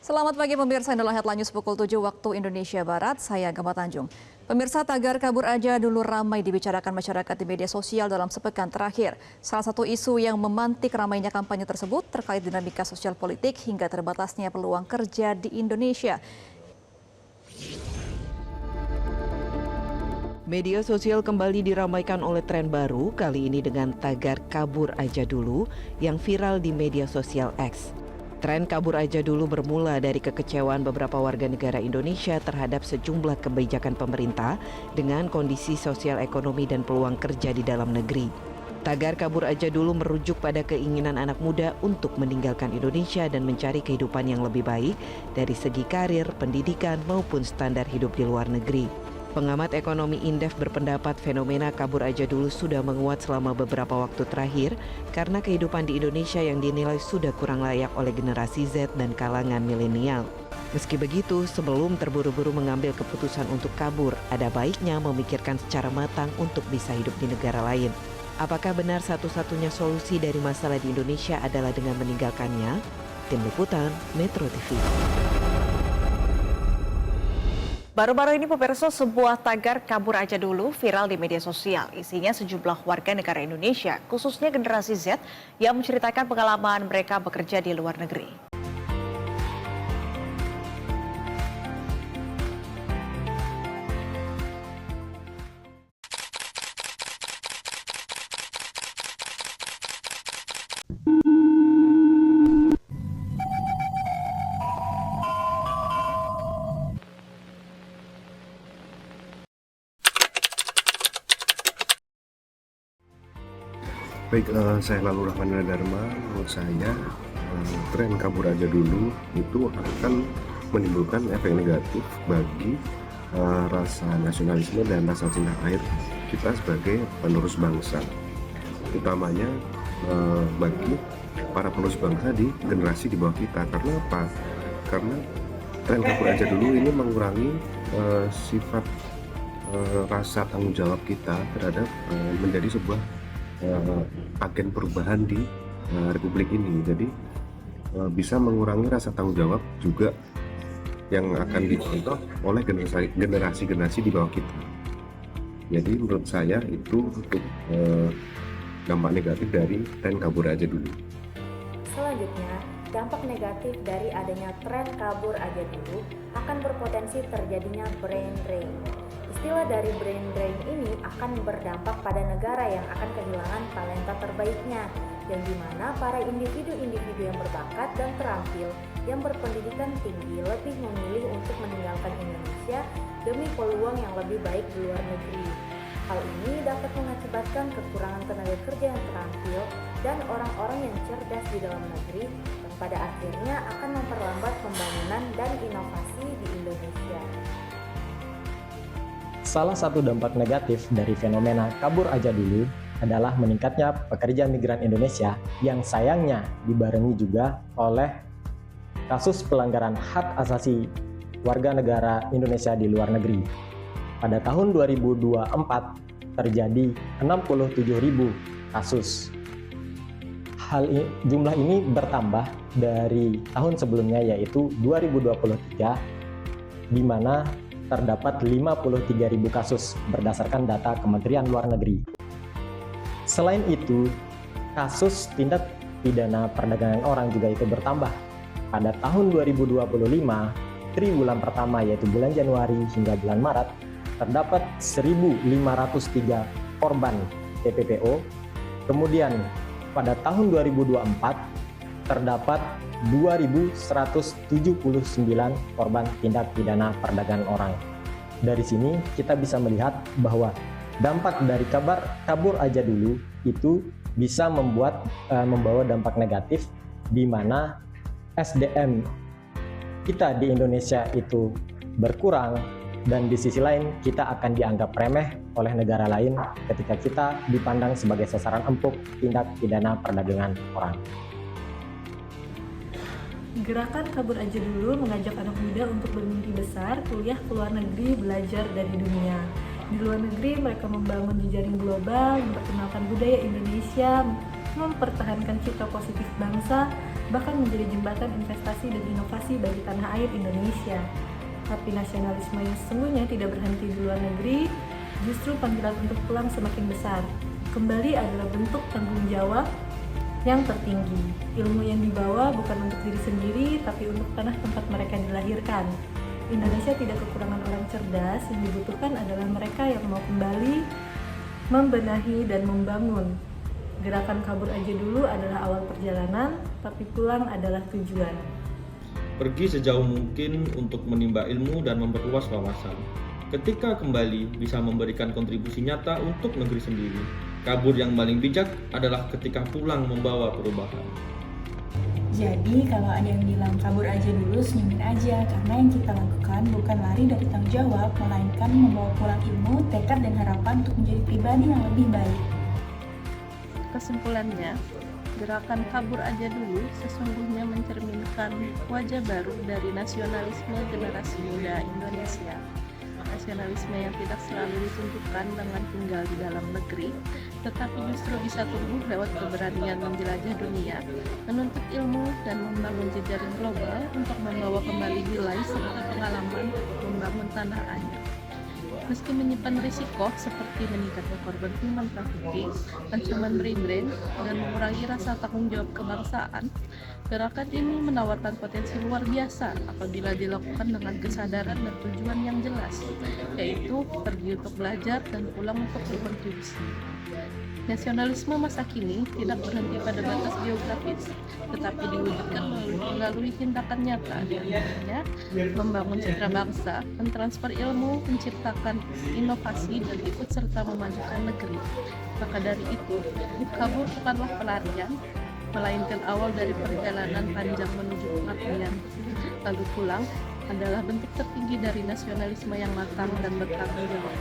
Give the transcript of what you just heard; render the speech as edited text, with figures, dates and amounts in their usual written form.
Selamat pagi pemirsa, inilah headline news pukul 7 waktu Indonesia Barat, saya Gema Tanjung. Pemirsa, tagar kabur aja dulu ramai dibicarakan masyarakat di media sosial dalam sepekan terakhir. Salah satu isu yang memantik ramainya kampanye tersebut terkait dinamika sosial politik hingga terbatasnya peluang kerja di Indonesia. Media sosial kembali diramaikan oleh tren baru, kali ini dengan tagar kabur aja dulu yang viral di media sosial X. Tren kabur aja dulu bermula dari kekecewaan beberapa warga negara Indonesia terhadap sejumlah kebijakan pemerintah dengan kondisi sosial ekonomi dan peluang kerja di dalam negeri. Tagar kabur aja dulu merujuk pada keinginan anak muda untuk meninggalkan Indonesia dan mencari kehidupan yang lebih baik dari segi karir, pendidikan maupun standar hidup di luar negeri. Pengamat ekonomi Indef berpendapat fenomena kabur aja dulu sudah menguat selama beberapa waktu terakhir karena kehidupan di Indonesia yang dinilai sudah kurang layak oleh generasi Z dan kalangan milenial. Meski begitu, sebelum terburu-buru mengambil keputusan untuk kabur, ada baiknya memikirkan secara matang untuk bisa hidup di negara lain. Apakah benar satu-satunya solusi dari masalah di Indonesia adalah dengan meninggalkannya? Tim Liputan, Metro TV. Baru-baru ini pemirsa, sebuah tagar kabur aja dulu viral di media sosial. Isinya sejumlah warga negara Indonesia, khususnya generasi Z, yang menceritakan pengalaman mereka bekerja di luar negeri. Baik, saya Lalu Rahman Dharma. Menurut saya, tren kabur aja dulu itu akan menimbulkan efek negatif bagi rasa nasionalisme dan rasa cinta air kita sebagai penerus bangsa, utamanya bagi para penerus bangsa di generasi di bawah kita. Karena apa? Karena tren kabur aja dulu ini mengurangi sifat rasa tanggung jawab kita terhadap menjadi sebuah agen perubahan di Republik ini. Jadi bisa mengurangi rasa tanggung jawab juga yang akan dicontoh oleh generasi di bawah kita. Jadi menurut saya itu untuk dampak negatif dari tren kabur aja dulu. Selanjutnya, dampak negatif dari adanya tren kabur aja dulu akan berpotensi terjadinya brain drain. Istilah dari brain drain ini akan berdampak pada negara yang akan kehilangan talenta terbaiknya, yang dimana para individu-individu yang berbakat dan terampil yang berpendidikan tinggi lebih memilih untuk meninggalkan Indonesia demi peluang yang lebih baik di luar negeri. Hal ini dapat mengakibatkan kekurangan tenaga kerja yang terampil dan orang-orang yang cerdas di dalam negeri, yang pada akhirnya akan memperlambat pembangunan dan inovasi di Indonesia. Salah satu dampak negatif dari fenomena kabur aja dulu adalah meningkatnya pekerja migran Indonesia yang sayangnya dibarengi juga oleh kasus pelanggaran hak asasi warga negara Indonesia di luar negeri. Pada tahun 2024 terjadi 67.000 kasus. Jumlah ini bertambah dari tahun sebelumnya, yaitu 2023, di mana terdapat 53.000 kasus berdasarkan data Kementerian Luar Negeri. Selain itu, kasus tindak pidana perdagangan orang juga itu bertambah. Pada tahun 2025, triwulan pertama yaitu bulan Januari hingga bulan Maret, terdapat 1.503 korban TPPO. Kemudian pada tahun 2024 terdapat 2.179 korban tindak pidana perdagangan orang. Dari sini kita bisa melihat bahwa dampak dari kabur aja dulu itu bisa membawa dampak negatif, di mana SDM kita di Indonesia itu berkurang, dan di sisi lain kita akan dianggap remeh oleh negara lain ketika kita dipandang sebagai sasaran empuk tindak pidana perdagangan orang. Gerakan kabur aja dulu mengajak anak muda untuk bermimpi besar, kuliah ke luar negeri, belajar dari dunia. Di luar negeri mereka membangun jejaring global, memperkenalkan budaya Indonesia, mempertahankan citra positif bangsa, bahkan menjadi jembatan investasi dan inovasi bagi tanah air Indonesia. Tapi nasionalisme yang sesungguhnya tidak berhenti di luar negeri, justru panggilan untuk pulang semakin besar. Kembali adalah bentuk tanggung jawab yang tertinggi. Ilmu yang dibawa bukan untuk diri sendiri, tapi untuk tanah tempat mereka dilahirkan. Indonesia tidak kekurangan orang cerdas, yang dibutuhkan adalah mereka yang mau kembali, membenahi, dan membangun. Gerakan kabur aja dulu adalah awal perjalanan, tapi pulang adalah tujuan. Pergi sejauh mungkin untuk menimba ilmu dan memperluas wawasan. Ketika kembali bisa memberikan kontribusi nyata untuk negeri sendiri. Kabur yang paling bijak adalah ketika pulang membawa perubahan. Jadi kalau ada yang bilang kabur aja dulu, senyumin aja, karena yang kita lakukan bukan lari dari tanggung jawab, melainkan membawa pulang ilmu, tekad, dan harapan untuk menjadi pribadi yang lebih baik. Kesimpulannya, gerakan kabur aja dulu sesungguhnya mencerminkan wajah baru dari nasionalisme generasi muda Indonesia. Nasionalisme yang tidak selalu ditunjukkan dengan tinggal di dalam negeri, tetapi justru bisa tumbuh lewat keberanian menjelajah dunia, menuntut ilmu, dan membangun jejaring global untuk membawa kembali nilai serta pengalaman membangun tanah air. Meski menyimpan risiko seperti meningkatnya korban human trafficking, ancaman brain, dan mengurangi rasa tanggung jawab kebangsaan, gerakan ini menawarkan potensi luar biasa apabila dilakukan dengan kesadaran dan tujuan yang jelas, yaitu pergi untuk belajar dan pulang untuk berkontribusi. Nasionalisme masa kini tidak berhenti pada batas geografis, tetapi diwujudkan melalui tindakan nyata, diantaranya membangun citra bangsa, mentransfer ilmu, menciptakan inovasi, dan ikut serta memajukan negeri. Maka dari itu, kabur bukanlah pelarian, melainkan awal dari perjalanan panjang menuju pengabdian. Lalu pulang adalah bentuk tertinggi dari nasionalisme yang matang dan bertanggung jawab.